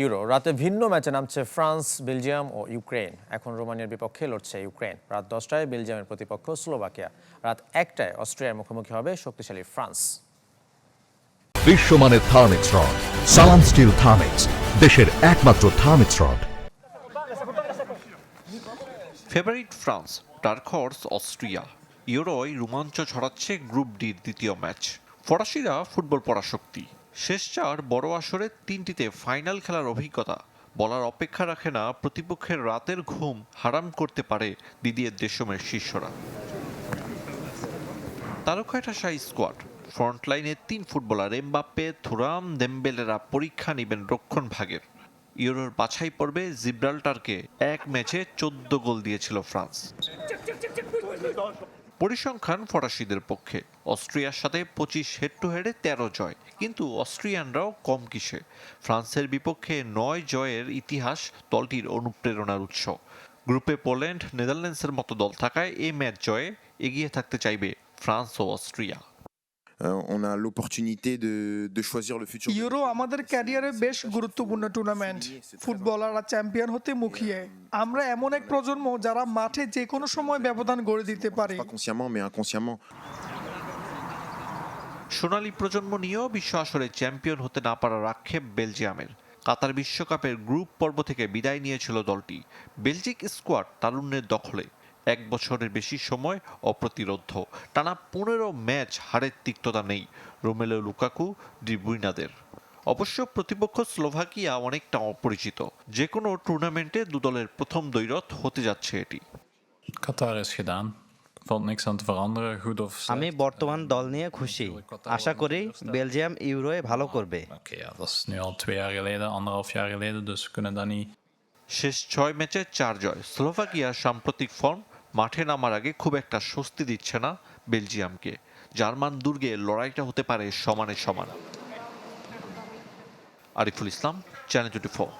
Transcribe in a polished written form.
Euro রাতে ভিন্ন ম্যাচে নামছে ফ্রান্স, বেলজিয়াম ও ইউক্রেন। এখন রোমানিয়ার বিপক্ষে লড়ছে ইউক্রেন। রাত 10টায় বেলজিয়ামের প্রতিপক্ষ স্লোভাকিয়া। রাত 1টায় অস্ট্রিয়ার মুখোমুখি হবে শক্তিশালী ফ্রান্স। বিশ্বমানের Thermex rod Salam steel Thermex, দেশের একমাত্র Thermex rod. Favourite France, dark horse Austria. ইউরোয় রোমাঞ্চ ছড়াচ্ছে গ্রুপ ডির দ্বিতীয় ম্যাচ। ফরাসিরা ফুটবল পরাশক্তি। শেষ 4 বড় আসরে 3টিতে ফাইনাল খেলার অভিজ্ঞতা বলার অপেক্ষা রাখে না প্রতিপক্ষের রাতের ঘুম হারাম করতে পারে দিদিয়ের দেশমের শিষ্যরা। তারকাটা শাহী স্কোয়াড, ফ্রন্টলাইনে 3 ফুটবলার এমবাপ্পে, থুরাম, দেমবেলেরা পরীক্ষা নেবেন রক্ষণ ভাগের। ইউরোর বাছাই পর্বে জিব্রাল্টারকে এক ম্যাচে 14 গোল দিয়েছিল ফ্রান্স। পরিসংখ্যান ফরাসিদের পক্ষে, অস্ট্রিয়ার সাথে 25 হেড টু হেডে 13 জয়। কিন্তু অস্ট্রিয়ানরাও কম কিসে। ফ্রান্সের বিপক্ষে 9 জয়ের ইতিহাস দলটির অনুপ্রেরণার উৎস। গ্রুপে পোল্যান্ড, নেদারল্যান্ডসের মতো দল থাকায় এই ম্যাচ জয়ে এগিয়ে থাকতে চাইবে ফ্রান্স ও Austria. On a l'opportunité de choisir le futur. Euro আমাদের ক্যারিয়ারে বেশ গুরুত্বপূর্ণ টুর্নামেন্ট। ফুটবলাররা চ্যাম্পিয়ন হতে মুখিয়ে। আমরা এমন এক প্রজন্ম যারা মাঠে যে কোনো সময় ব্যবধান গড়ে দিতে পারে। Pas consciemment, mais inconsciemment. সোনালী প্রজন্ম নিয়েও বিশ্ব আসরে চ্যাম্পিয়ন হতে না পারার আক্ষেপ বেলজিয়ামের। কাতার বিশ্বকাপের গ্রুপ পর্ব থেকে বিদায় নিয়েছিল দলটি। বেলজিক স্কোয়াড তারুণ্যের দখলে। 1 বছরের বেশি সময় অপ্রতিরোধ্য। টানা 15 ম্যাচ হারের তিক্ততা নেই রোমেলো লুকাকু, ডি ব্রুইনাদের। অবশ্য প্রতিপক্ষ স্লোভাকিয়া অনেকটা অপরিচিত। যে কোনো টুর্নামেন্টে দুদলের প্রথম দ্বৈরথ হতে যাচ্ছে এটি। Qatar is gedaan. Valt niks aan te veranderen, goed of slecht. আমি বর্তমান দল নিয়ে খুশি। আশা করি বেলজিয়াম ইউরোয়ে ভালো করবে। Oké, ja, dat is nu al 2 jaar geleden, 1,5 jaar geleden, dus we kunnen dat niet. শেষ 6 ম্যাচে 4 জয়। স্লোভাকিয়ার সাম্প্রতিক ফর্ম মাঠে নামার আগে খুব একটা স্বস্তি দিচ্ছে না বেলজিয়ামকে। জার্মান দুর্গে লড়াইটা হতে পারে সমানে সমান। আরিফুল ইসলাম, চ্যানেল 24।